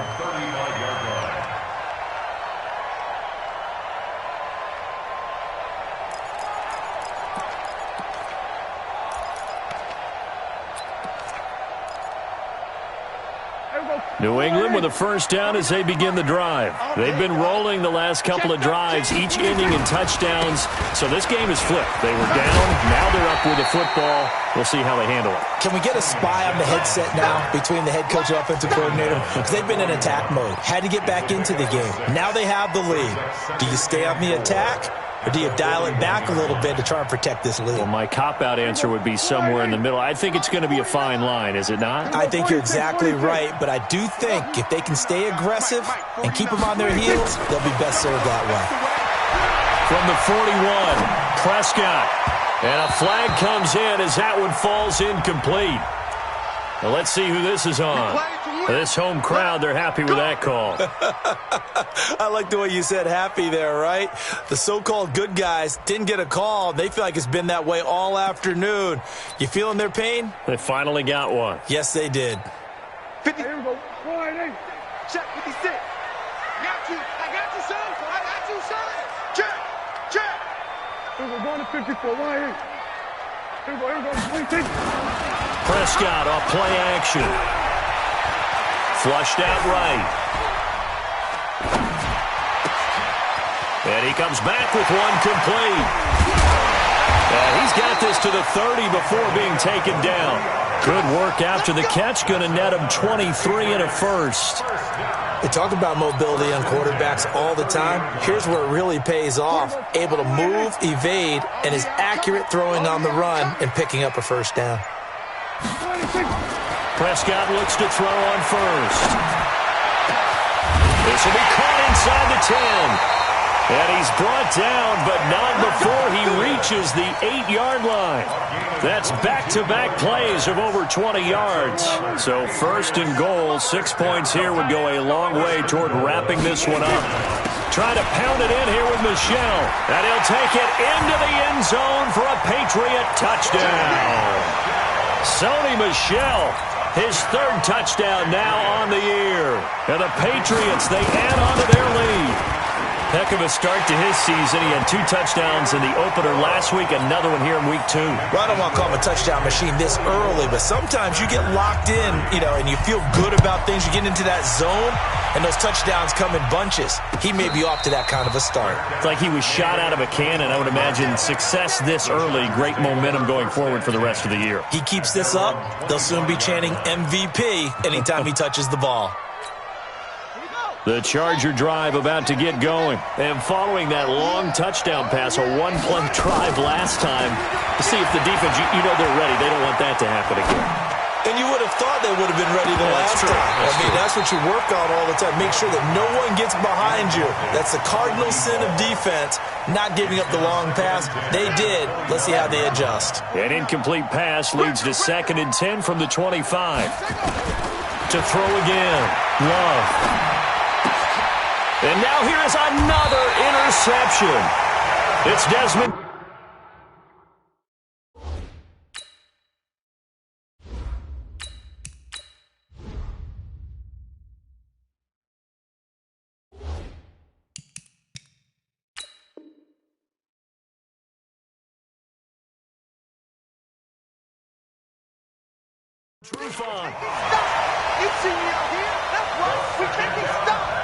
New England with a first down as they begin the drive. They've been rolling the last couple of drives, each ending in touchdowns. So this game is flipped. They were down. Now they're up with the football. We'll see how they handle it. Can we get a spy on the headset now between the head coach and offensive coordinator? Because they've been in attack mode. Had to get back into the game. Now they have the lead. Do you stay on the attack? Or do you dial it back a little bit to try and protect this lead? Well, my cop-out answer would be somewhere in the middle. I think it's going to be a fine line, is it not? I think you're exactly right, but I do think if they can stay aggressive and keep them on their heels, they'll be best served that way. From the 41, Prescott. And a flag comes in as that one falls incomplete. Now let's see who this is on. This home crowd, they're happy with that call. I like the way you said happy there, right? The so-called good guys didn't get a call. They feel like it's been that way all afternoon. You feeling their pain? They finally got one. Yes, they did. 50. Here we go. Check 56. I got you, son. I got you, son. Check. Here we go. Going to 54. Here we go. Take it. Prescott off play action. Flushed out right. And he comes back with one complete. And he's got this to the 30 before being taken down. Good work after the catch. Going to net him 23 and a first. They talk about mobility on quarterbacks all the time. Here's where it really pays off. Able to move, evade, and is accurate throwing on the run and picking up a first down. Prescott looks to throw on first. This will be caught inside the 10. And he's brought down, but not before he reaches the 8-yard line. That's back-to-back plays of over 20 yards. So first and goal, 6 points here would go a long way toward wrapping this one up. Trying to pound it in here with Michel. And he'll take it into the end zone for a Patriot touchdown. Sony Michel, his third touchdown now on the year. And the Patriots, they add on to their lead. Heck of a start to his season. He had 2 touchdowns in the opener last week, another one here in week 2. Well, I don't want to call him a touchdown machine this early, but sometimes you get locked in, and you feel good about things. You get into that zone, and those touchdowns come in bunches. He may be off to that kind of a start. It's like he was shot out of a cannon. I would imagine success this early, great momentum going forward for the rest of the year. He keeps this up, they'll soon be chanting MVP anytime he touches the ball. The Charger drive about to get going. And following that long touchdown pass, a one-play drive last time, to see if the defense, they're ready. They don't want that to happen again. And you would have thought they would have been ready the last time. That's what you work on all the time. Make sure that no one gets behind you. That's the cardinal sin of defense, not giving up the long pass. They did. Let's see how they adjust. An incomplete pass leads to 2nd and 10 from the 25. To throw again. Love. And now here is another interception. It's Desmond. Trufant. Stop! You see me out here? That's right. We can't be stopped.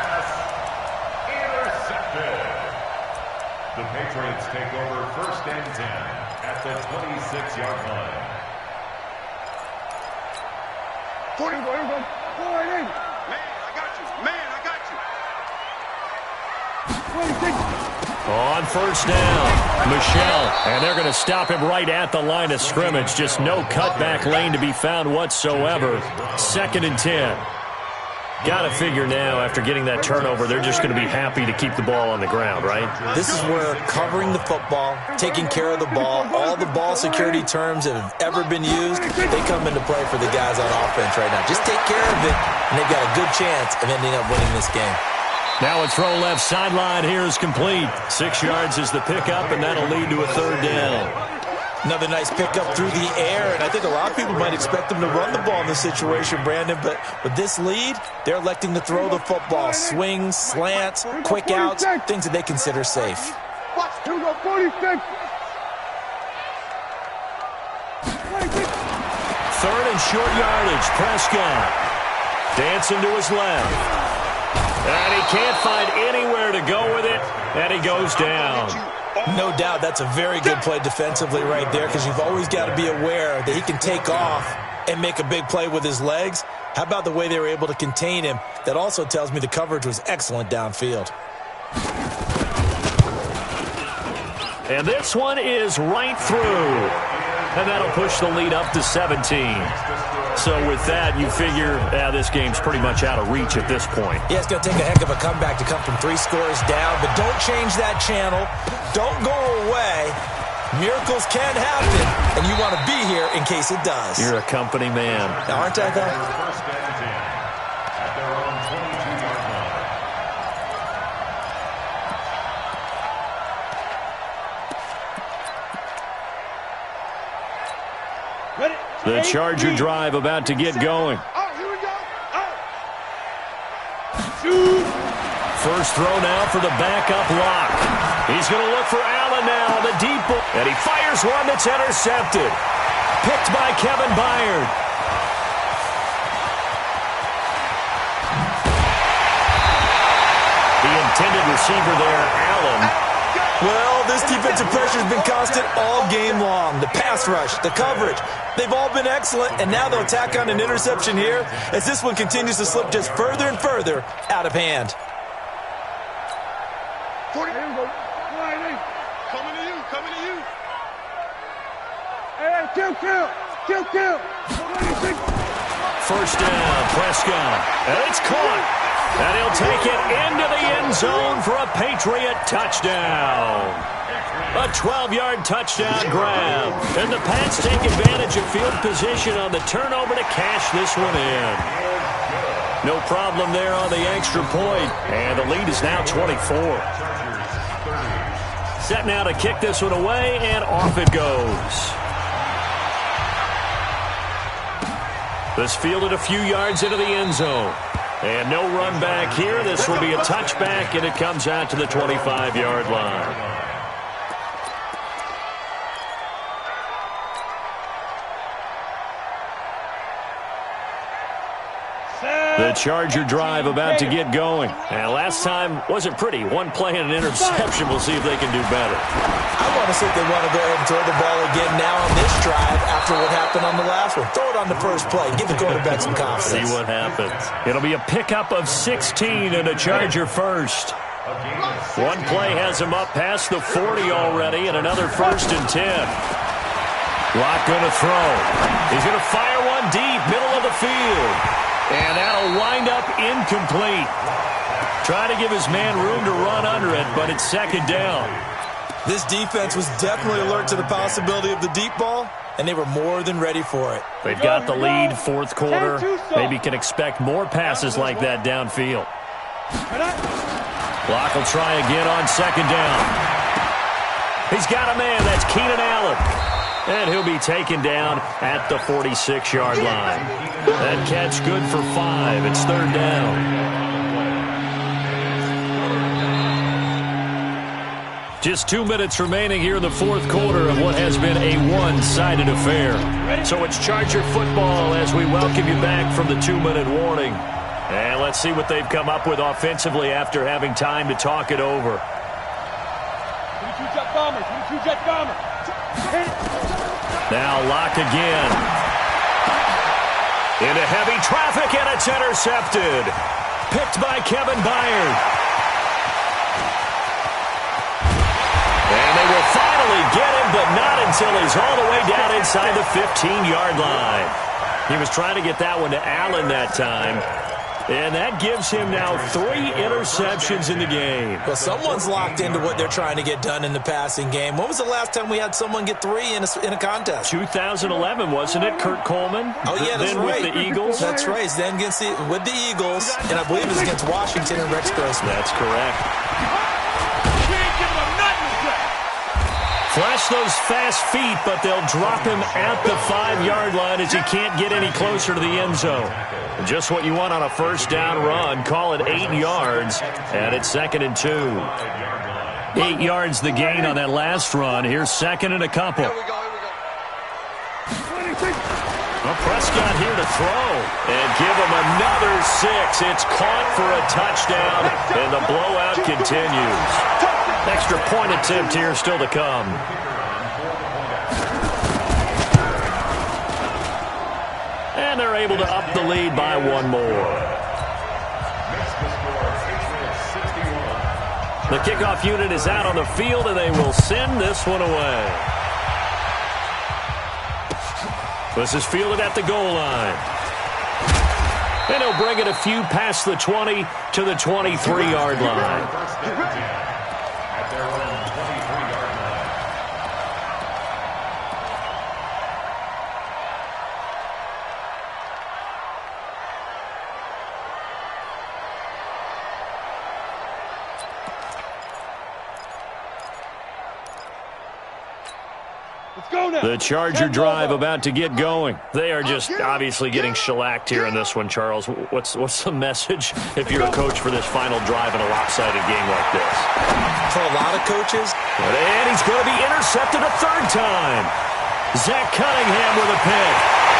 The Patriots take over 1st and 10 at the 26-yard line. 40, go. Forward in. Man, I got you. 26. On 1st down, Michel. And they're going to stop him right at the line of scrimmage. Just no cutback lane to be found whatsoever. 2nd and 10. Got to figure now, after getting that turnover, they're just going to be happy to keep the ball on the ground, right? This is where covering the football, taking care of the ball, all the ball security terms that have ever been used, they come into play for the guys on offense right now. Just take care of it, and they've got a good chance of ending up winning this game. Now a throw left sideline here is complete. 6 yards is the pickup, and that'll lead to a 3rd down. Another nice pickup through the air, and I think a lot of people might expect them to run the ball in this situation, Brandon, but with this lead, they're electing to throw the football. Swings, slants, quick outs, things that they consider safe. Watch, here we go, 46. 3rd and short yardage, Prescott. Dancing to his left. And he can't find anywhere to go with it, and he goes down. No doubt that's a very good play defensively right there, because you've always got to be aware that he can take off and make a big play with his legs. How about the way they were able to contain him? That also tells me the coverage was excellent downfield. And this one is right through. And that'll push the lead up to 17. So with that, you figure this game's pretty much out of reach at this point. Yeah, it's going to take a heck of a comeback to come from 3 scores down, but don't change that channel. Don't go away. Miracles can happen, and you want to be here in case it does. You're a company man. Now, aren't I, though? 1st and 10 at their own 22-yard line. Ready? The Charger drive about to get going. Oh, here we go. Shoot. First throw now for the backup lock. He's going to look for Allen now on the deep ball. And he fires one that's intercepted. Picked by Kevin Byard. The intended receiver there, Allen. Well, this defensive pressure has been constant all game long. The pass rush, the coverage, they've all been excellent, and now they'll tack on an interception here as this one continues to slip just further and further out of hand. 40. Here we go. Coming to you. Hey, kill. 26. First down, Prescott. And it's caught. And he'll take it into the end zone for a Patriot touchdown. A 12-yard touchdown grab. And the Pats take advantage of field position on the turnover to cash this one in. No problem there on the extra point. And the lead is now 24. Set now to kick this one away, and off it goes. This fielded a few yards into the end zone. And no run back here. This will be a touchback, and it comes out to the 25-yard line. The Charger drive about to get going. And last time wasn't pretty. One play and an interception. We'll see if they can do better. I want to see if they want to go ahead and throw the ball again now on this drive after what happened on the last one. Throw it on the first play. Give the quarterback some confidence. See what happens. It'll be a pickup of 16 and a Charger first. One play has him up past the 40 already, and another 1st and 10. Locke going to throw. He's going to fire one deep, middle of the field. And that'll wind up incomplete. Trying to give his man room to run under it, but it's 2nd down. This defense was definitely alert to the possibility of the deep ball, and they were more than ready for it. They've got the lead, 4th quarter. Maybe can expect more passes like that downfield. Locke will try again on 2nd down. He's got a man. That's Keenan Allen. And he'll be taken down at the 46-yard line. That catch good for 5. It's 3rd down. Just 2 minutes remaining here in the 4th quarter of what has been a one-sided affair. So it's Charger football as we welcome you back from the 2-minute warning. And let's see what they've come up with offensively after having time to talk it over. 22 jet bomber, 22 jet bomber. Now Locke again. Into heavy traffic, and it's intercepted. Picked by Kevin Byard. And they will finally get him, but not until he's all the way down inside the 15-yard line. He was trying to get that one to Allen that time. And that gives him now 3 interceptions in the game. Well, someone's locked into what they're trying to get done in the passing game. When was the last time we had someone get 3 in a contest? 2011, wasn't it, Kurt Coleman? Oh, yeah, that's then right. With the Eagles? That's right. Then with the Eagles, and I believe it was against Washington and Rex Grossman. That's correct. Flash those fast feet, but they'll drop him at the 5-yard line as he can't get any closer to the end zone. Just what you want on a 1st down run. Call it 8 yards, and it's 2nd and 2. 8 yards the gain on that last run. Here's 2nd and a couple. Well, Prescott here to throw and give him another 6. It's caught for a touchdown, and the blowout continues. Extra point attempt here still to come. And they're able to up the lead by 1 more. The kickoff unit is out on the field, and they will send this one away. This is fielded at the goal line. And he'll bring it a few past the 20 to the 23-yard line. The Charger drive about to get going. They are just obviously getting shellacked here in this one, Charles. What's the message if you're a coach for this final drive in a lopsided game like this? For a lot of coaches. And he's going to be intercepted a 3rd time. Zach Cunningham with a pick.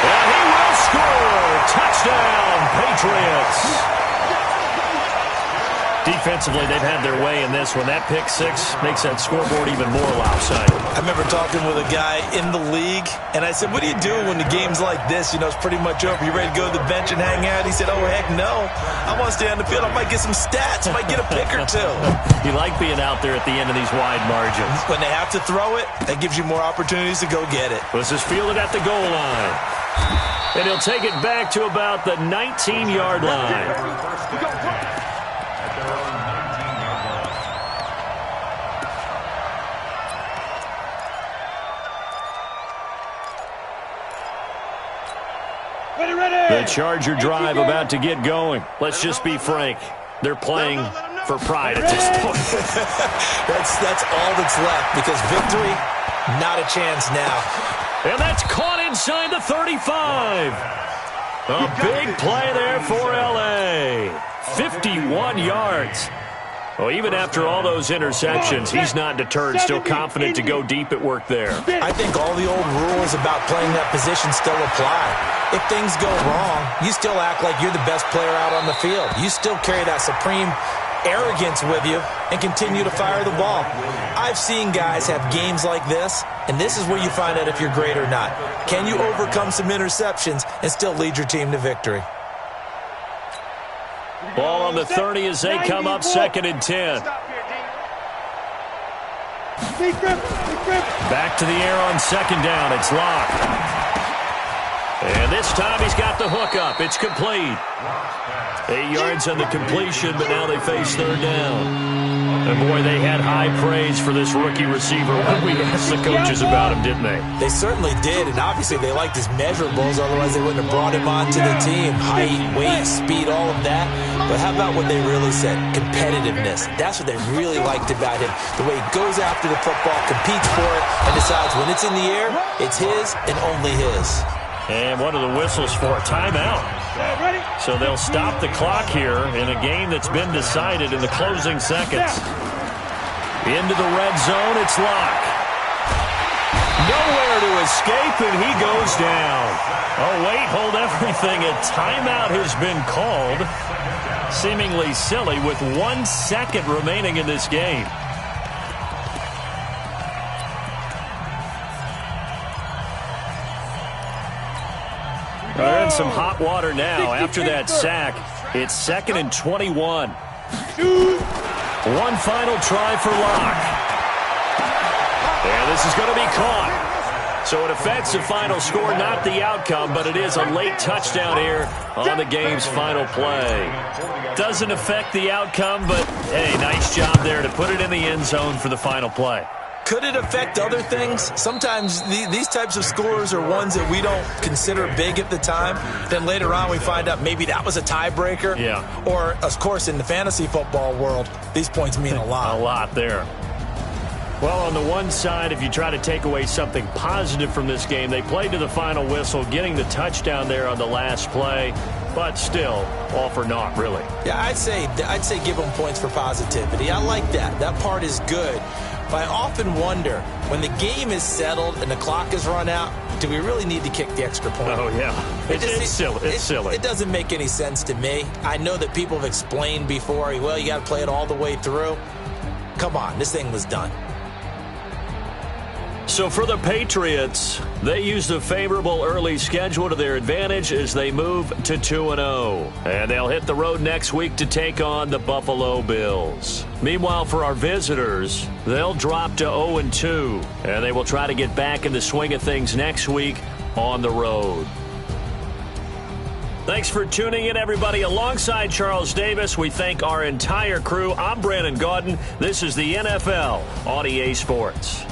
And he will score. Touchdown, Patriots. Defensively, they've had their way in this one. That pick 6 makes that scoreboard even more lopsided. I remember talking with a guy in the league, and I said, what do you do when the game's like this? You know, it's pretty much over. You ready to go to the bench and hang out? He said, oh, heck no. I want to stay on the field. I might get some stats. I might get a pick or 2. You like being out there at the end of these wide margins. When they have to throw it, that gives you more opportunities to go get it. This is fielded at the goal line. And he'll take it back to about the 19-yard line. The Charger drive about to get going. Let's just be frank. They're playing for pride at this point. that's all that's left, because victory, not a chance now. And that's caught inside the 35. A big play there for L.A. 51 yards. Well, even after all those interceptions, he's not deterred, still confident to go deep at work there. I think all the old rules about playing that position still apply. If things go wrong, you still act like you're the best player out on the field. You still carry that supreme arrogance with you and continue to fire the ball. I've seen guys have games like this, and this is where you find out if you're great or not. Can you overcome some interceptions and still lead your team to victory? Ball on the 30 as they come up 2nd and 10. Back to the air on 2nd down. It's locked. And this time he's got the hook up. It's complete. 8 yards on the completion, but now they face 3rd down. And boy, they had high praise for this rookie receiver when we asked the coaches about him, didn't they? They certainly did, and obviously they liked his measurables, otherwise they wouldn't have brought him onto the team. Height, weight, speed, all of that. But how about what they really said? Competitiveness. That's what they really liked about him. The way he goes after the football, competes for it, and decides when it's in the air, it's his and only his. And what are the whistles for? Timeout. So they'll stop the clock here in a game that's been decided in the closing seconds. Into the red zone, it's Locke. Nowhere to escape, and he goes down. Oh, wait, hold everything. A timeout has been called. Seemingly silly with 1 second remaining in this game. They're in some hot water now. After that sack, it's 2nd and 21. One final try for Locke. And this is going to be caught. So it affects the final score, not the outcome, but it is a late touchdown here on the game's final play. Doesn't affect the outcome, but, hey, nice job there to put it in the end zone for the final play. Could it affect other things? Sometimes these types of scores are ones that we don't consider big at the time. Then later on we find out maybe that was a tiebreaker. Yeah. Or, of course, in the fantasy football world, these points mean a lot. A lot there. Well, on the one side, if you try to take away something positive from this game, they played to the final whistle, getting the touchdown there on the last play. But still, all for naught, really. Yeah, I'd say give them points for positivity. I like that. That part is good. But I often wonder, when the game is settled and the clock is run out, do we really need to kick the extra point? Oh, yeah. It's silly. It's silly. It doesn't make any sense to me. I know that people have explained before, well, you got to play it all the way through. Come on, this thing was done. So for the Patriots, they used a favorable early schedule to their advantage as they move to 2-0. And they'll hit the road next week to take on the Buffalo Bills. Meanwhile, for our visitors, they'll drop to 0-2. And they will try to get back in the swing of things next week on the road. Thanks for tuning in, everybody. Alongside Charles Davis, we thank our entire crew. I'm Brandon Gaudin. This is the NFL on EA Sports.